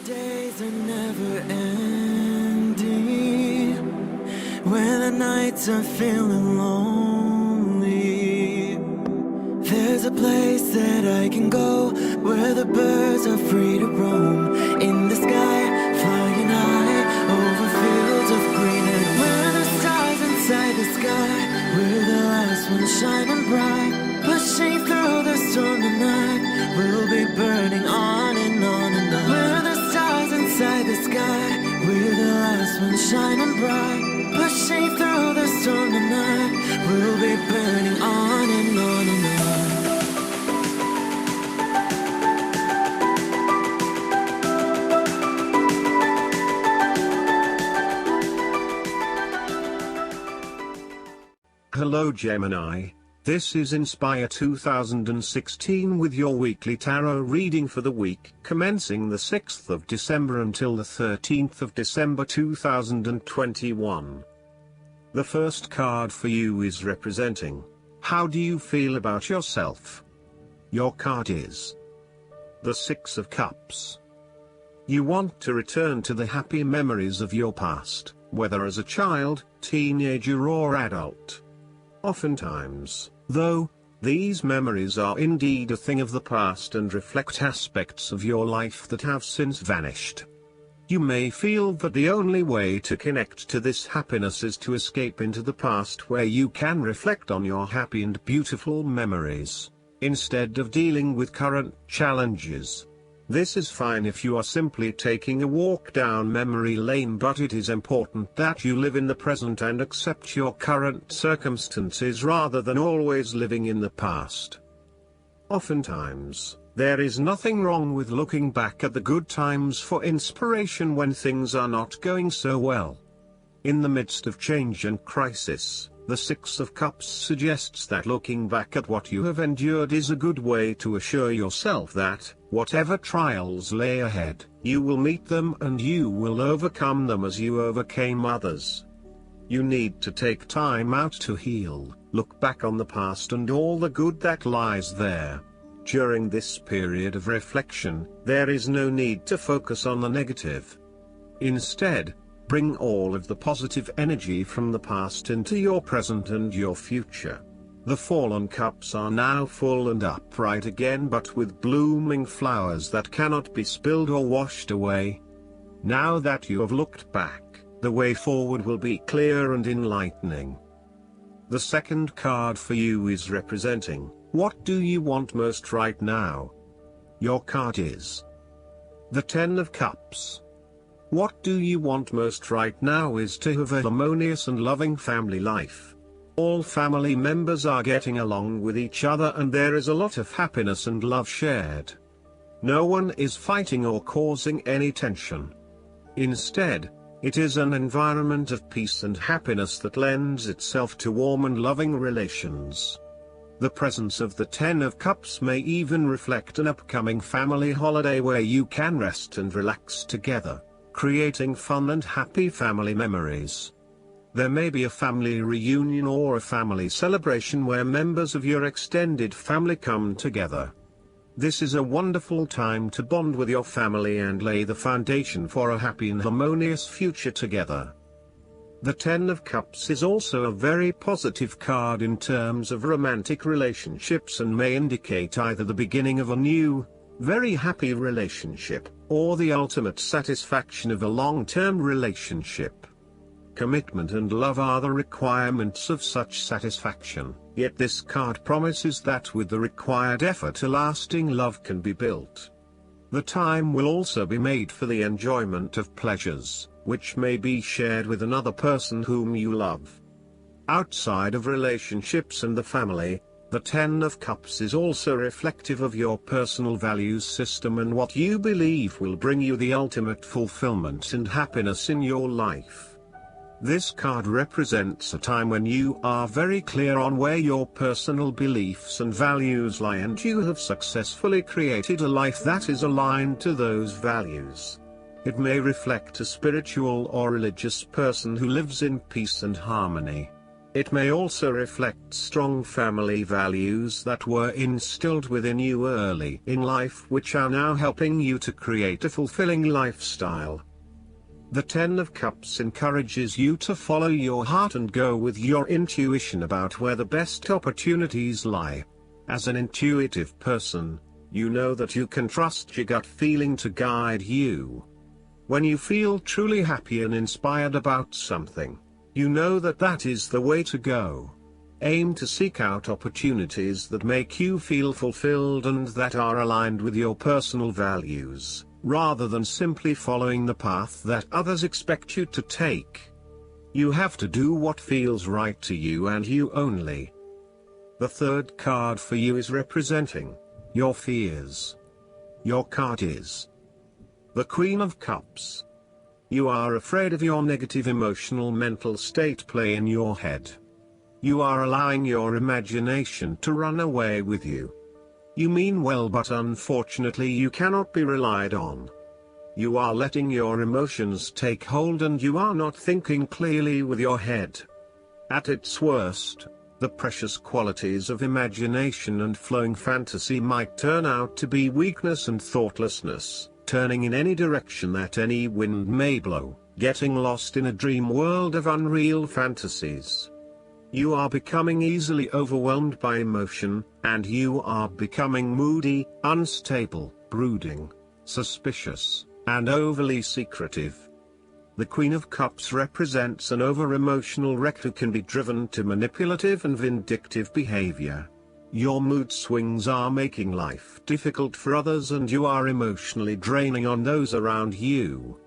days are never ending, when the nights are feeling lonely. There's a place that I can go, where the birds are free to roam, in the sky, flying high, over fields of green. And where the stars inside the sky, we're the last ones shining bright, pushing through the storm tonight. We'll be burning on and on and on. We're the stars inside the sky, we're the last ones shining bright, pushing through the storm tonight. We'll be burning on and on and on. Hello Gemini, this is Inspire 2016 with your weekly tarot reading for the week commencing the 6th of December until the 13th of December 2021. The first card for you is representing, how do you feel about yourself? Your card is the Six of Cups. You want to return to the happy memories of your past, whether as a child, teenager or adult. Oftentimes, though, these memories are indeed a thing of the past and reflect aspects of your life that have since vanished. You may feel that the only way to connect to this happiness is to escape into the past, where you can reflect on your happy and beautiful memories, instead of dealing with current challenges. This is fine if you are simply taking a walk down memory lane, but it is important that you live in the present and accept your current circumstances rather than always living in the past. Oftentimes, there is nothing wrong with looking back at the good times for inspiration when things are not going so well. In the midst of change and crisis, the Six of Cups suggests that looking back at what you have endured is a good way to assure yourself that, whatever trials lay ahead, you will meet them and you will overcome them as you overcame others. You need to take time out to heal, look back on the past and all the good that lies there. During this period of reflection, there is no need to focus on the negative. Instead, bring all of the positive energy from the past into your present and your future. The fallen cups are now full and upright again, but with blooming flowers that cannot be spilled or washed away. Now that you have looked back, the way forward will be clear and enlightening. The second card for you is representing, what do you want most right now? Your card is the Ten of Cups. What do you want most right now is to have a harmonious and loving family life. All family members are getting along with each other and there is a lot of happiness and love shared. No one is fighting or causing any tension. Instead, it is an environment of peace and happiness that lends itself to warm and loving relations. The presence of the Ten of Cups may even reflect an upcoming family holiday where you can rest and relax together, creating fun and happy family memories. There may be a family reunion or a family celebration where members of your extended family come together. This is a wonderful time to bond with your family and lay the foundation for a happy and harmonious future together. The Ten of Cups is also a very positive card in terms of romantic relationships and may indicate either the beginning of a new, very happy relationship, or the ultimate satisfaction of a long-term relationship. Commitment and love are the requirements of such satisfaction, yet this card promises that with the required effort a lasting love can be built. The time will also be made for the enjoyment of pleasures, which may be shared with another person whom you love. Outside of relationships and the family, the Ten of Cups is also reflective of your personal values system and what you believe will bring you the ultimate fulfillment and happiness in your life. This card represents a time when you are very clear on where your personal beliefs and values lie and you have successfully created a life that is aligned to those values. It may reflect a spiritual or religious person who lives in peace and harmony. It may also reflect strong family values that were instilled within you early in life, which are now helping you to create a fulfilling lifestyle. The Ten of Cups encourages you to follow your heart and go with your intuition about where the best opportunities lie. As an intuitive person, you know that you can trust your gut feeling to guide you. When you feel truly happy and inspired about something, you know that that is the way to go. Aim to seek out opportunities that make you feel fulfilled and that are aligned with your personal values, rather than simply following the path that others expect you to take. You have to do what feels right to you and you only. The third card for you is representing your fears. Your card is the Queen of Cups. You are afraid of your negative emotional mental state play in your head. You are allowing your imagination to run away with you. You mean well, but unfortunately you cannot be relied on. You are letting your emotions take hold and you are not thinking clearly with your head. At its worst, the precious qualities of imagination and flowing fantasy might turn out to be weakness and thoughtlessness, turning in any direction that any wind may blow, getting lost in a dream world of unreal fantasies. You are becoming easily overwhelmed by emotion, and you are becoming moody, unstable, brooding, suspicious, and overly secretive. The Queen of Cups represents an over-emotional wreck who can be driven to manipulative and vindictive behavior. Your mood swings are making life difficult for others and you are emotionally draining on those around you.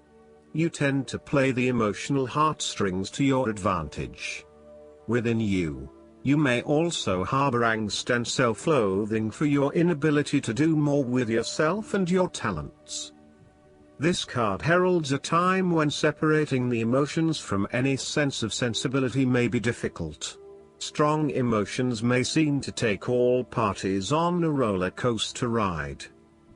You tend to play the emotional heartstrings to your advantage. Within you, you may also harbor angst and self-loathing for your inability to do more with yourself and your talents. This card heralds a time when separating the emotions from any sense of sensibility may be difficult. Strong emotions may seem to take all parties on a roller coaster ride.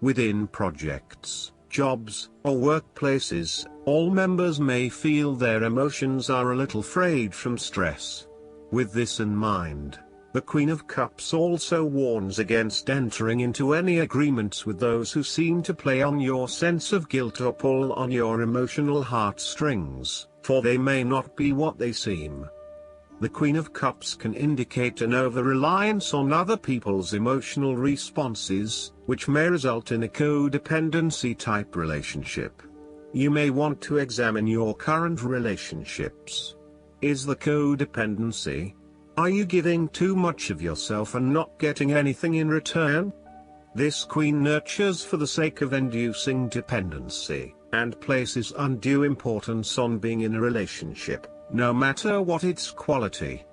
Within projects, jobs, or workplaces, all members may feel their emotions are a little frayed from stress. With this in mind, the Queen of Cups also warns against entering into any agreements with those who seem to play on your sense of guilt or pull on your emotional heartstrings, for they may not be what they seem. The Queen of Cups can indicate an over-reliance on other people's emotional responses, which may result in a codependency-type relationship. You may want to examine your current relationships. Is the codependency? Are you giving too much of yourself and not getting anything in return? This queen nurtures for the sake of inducing dependency, and places undue importance on being in a relationship, no matter what its quality.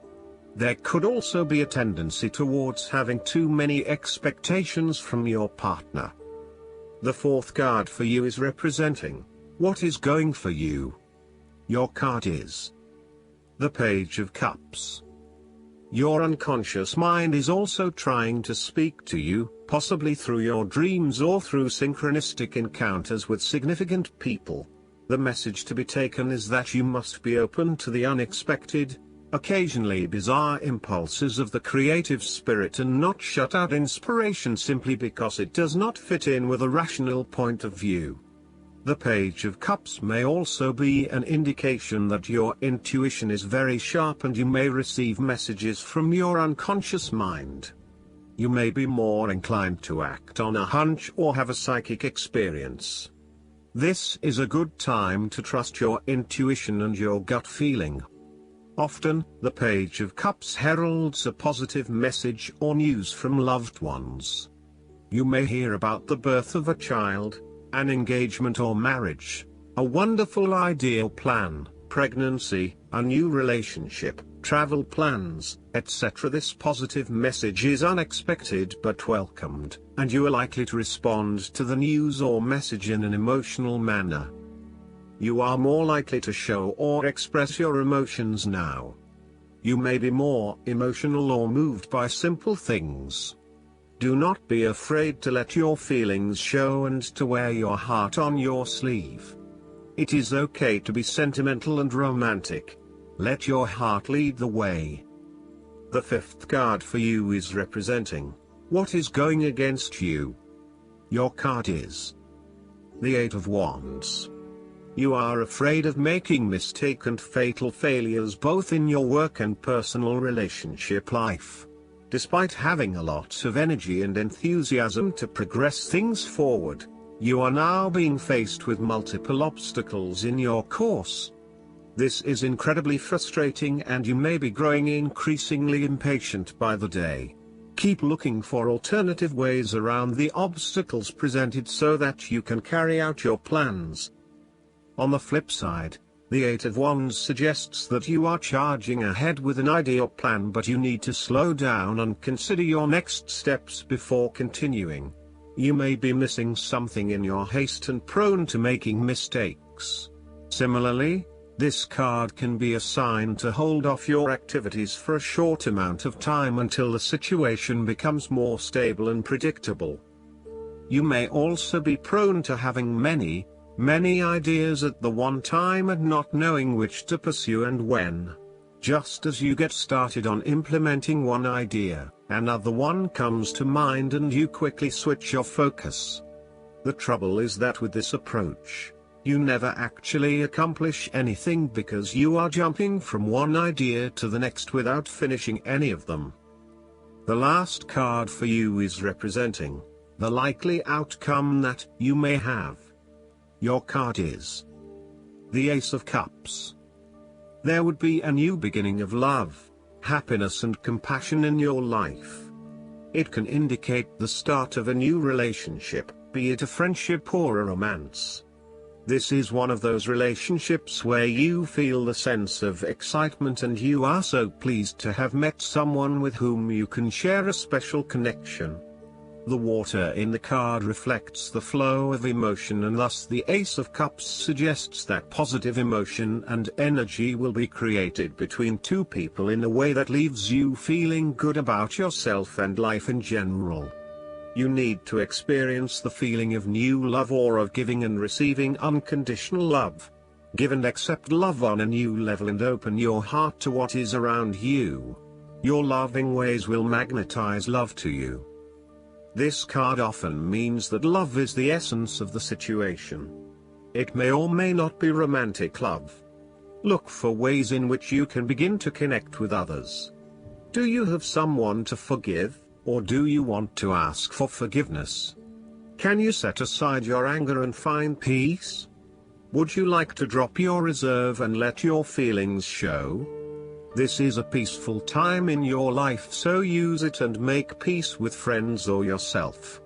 There could also be a tendency towards having too many expectations from your partner. The fourth card for you is representing what is going for you. Your card is the Page of Cups. Your unconscious mind is also trying to speak to you, possibly through your dreams or through synchronistic encounters with significant people. The message to be taken is that you must be open to the unexpected, occasionally bizarre impulses of the creative spirit and not shut out inspiration simply because it does not fit in with a rational point of view. The Page of Cups may also be an indication that your intuition is very sharp and you may receive messages from your unconscious mind. You may be more inclined to act on a hunch or have a psychic experience. This is a good time to trust your intuition and your gut feeling. Often, the Page of Cups heralds a positive message or news from loved ones. You may hear about the birth of a child, an engagement or marriage, a wonderful ideal plan, pregnancy, a new relationship, travel plans, etc. This positive message is unexpected but welcomed, and you are likely to respond to the news or message in an emotional manner. You are more likely to show or express your emotions now. You may be more emotional or moved by simple things. Do not be afraid to let your feelings show and to wear your heart on your sleeve. It is okay to be sentimental and romantic. Let your heart lead the way. The fifth card for you is representing what is going against you. Your card is the Eight of Wands. You are afraid of making mistake and fatal failures both in your work and personal relationship life. Despite having a lot of energy and enthusiasm to progress things forward, you are now being faced with multiple obstacles in your course. This is incredibly frustrating and you may be growing increasingly impatient by the day. Keep looking for alternative ways around the obstacles presented so that you can carry out your plans. On the flip side, the Eight of Wands suggests that you are charging ahead with an idea or plan, but you need to slow down and consider your next steps before continuing. You may be missing something in your haste and prone to making mistakes. Similarly, this card can be a sign to hold off your activities for a short amount of time until the situation becomes more stable and predictable. You may also be prone to having many ideas at the one time and not knowing which to pursue and when. Just as you get started on implementing one idea, another one comes to mind and you quickly switch your focus. The trouble is that with this approach, you never actually accomplish anything because you are jumping from one idea to the next without finishing any of them. The last card for you is representing the likely outcome that you may have. Your card is the Ace of Cups. There would be a new beginning of love, happiness and compassion in your life. It can indicate the start of a new relationship, be it a friendship or a romance. This is one of those relationships where you feel the sense of excitement and you are so pleased to have met someone with whom you can share a special connection. The water in the card reflects the flow of emotion and thus the Ace of Cups suggests that positive emotion and energy will be created between two people in a way that leaves you feeling good about yourself and life in general. You need to experience the feeling of new love or of giving and receiving unconditional love. Give and accept love on a new level and open your heart to what is around you. Your loving ways will magnetize love to you. This card often means that love is the essence of the situation. It may or may not be romantic love. Look for ways in which you can begin to connect with others. Do you have someone to forgive, or do you want to ask for forgiveness? Can you set aside your anger and find peace? Would you like to drop your reserve and let your feelings show? This is a peaceful time in your life, so use it and make peace with friends or yourself.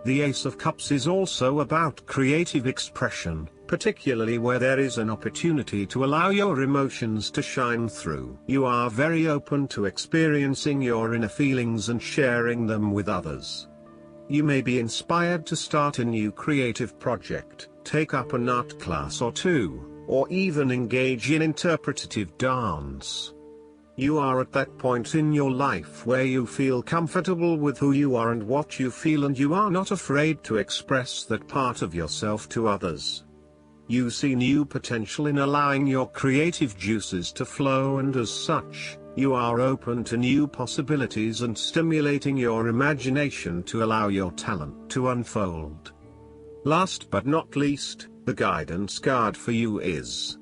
The Ace of Cups is also about creative expression, particularly where there is an opportunity to allow your emotions to shine through. You are very open to experiencing your inner feelings and sharing them with others. You may be inspired to start a new creative project, take up an art class or two, or even engage in interpretative dance. You are at that point in your life where you feel comfortable with who you are and what you feel, and you are not afraid to express that part of yourself to others. You see new potential in allowing your creative juices to flow, and as such, you are open to new possibilities and stimulating your imagination to allow your talent to unfold. Last but not least, the guidance card for you is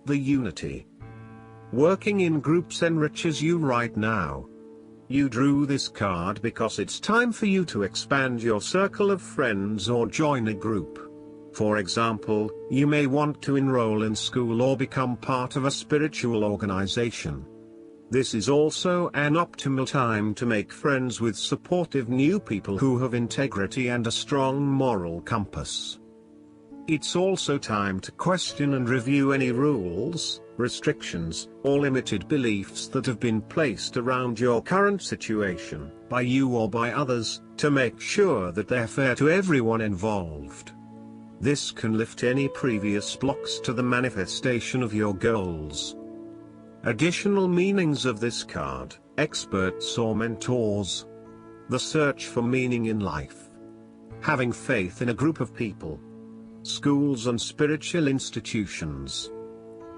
the Unity. Working in groups enriches you right now. You drew this card because it's time for you to expand your circle of friends or join a group. For example, you may want to enroll in school or become part of a spiritual organization. This is also an optimal time to make friends with supportive new people who have integrity and a strong moral compass. It's also time to question and review any rules, restrictions, or limited beliefs that have been placed around your current situation, by you or by others, to make sure that they're fair to everyone involved. This can lift any previous blocks to the manifestation of your goals. Additional meanings of this card: experts or mentors, the search for meaning in life, having faith in a group of people, schools and spiritual institutions,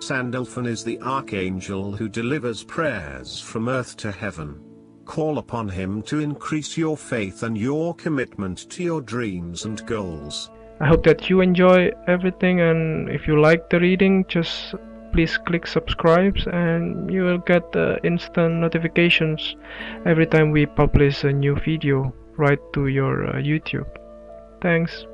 Sandalphon is the archangel who delivers prayers from earth to heaven. Call upon him to increase your faith and your commitment to your dreams and goals. I hope that you enjoy everything, and if you like the reading, just please click subscribe and you will get instant notifications every time we publish a new video right to your YouTube. Thanks.